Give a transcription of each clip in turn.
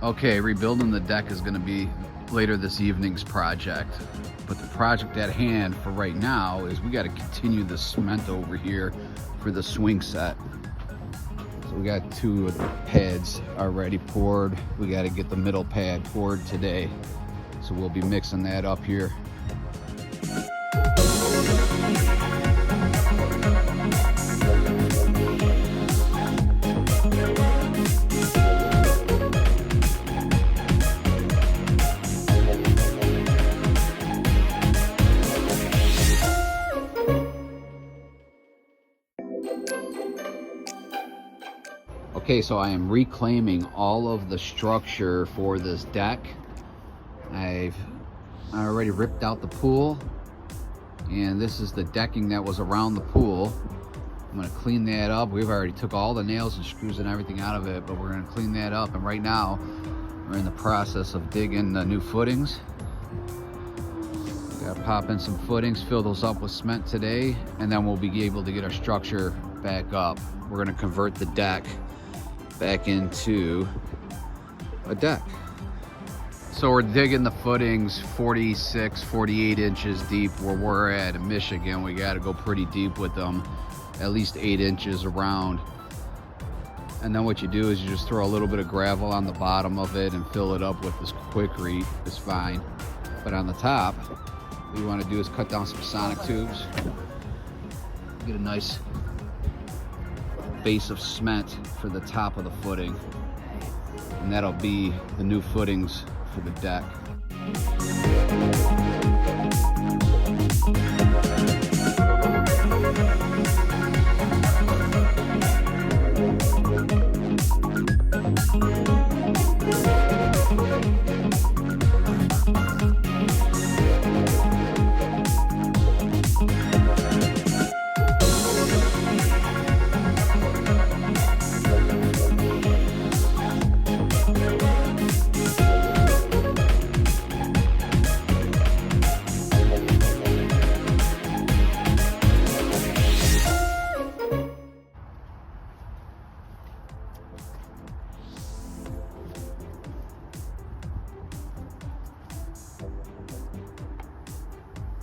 Okay, rebuilding the deck is going to be later this evening's project, but the project at hand for right now is we got to continue the cement over here for the swing set. So we got 2 of the pads already poured. We got to get the middle pad poured today, so we'll be mixing that up here. Okay, so I am reclaiming all of the structure for this deck. I already ripped out the pool, and this is the decking that was around the pool. I'm gonna clean that up. We've already took all the nails and screws and everything out of it, but we're gonna clean that up. And right now, we're in the process of digging the new footings. Gotta pop in some footings, fill those up with cement today, and then we'll be able to get our structure back up. We're gonna convert the deck back into a deck. So we're digging the footings 46, 48 inches deep where we're at in Michigan. We got to go pretty deep with them, at least 8 inches around. And then what you do is you just throw a little bit of gravel on the bottom of it and fill it up with this Quikrete. It's fine. But on the top, what you want to do is cut down some sonic tubes. Get a nice base of cement for the top of the footing, and that'll be the new footings for the deck.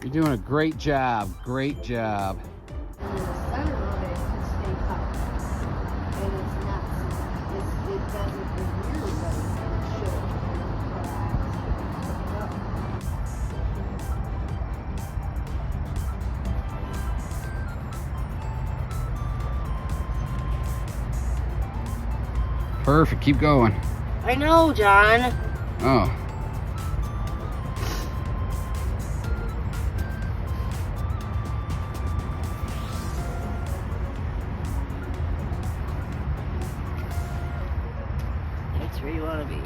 You're doing a great job, great job. And the center of it can stay up. And it's not, it doesn't really, but it should. Perfect, keep going. I know, John. Oh. That's where you want to be.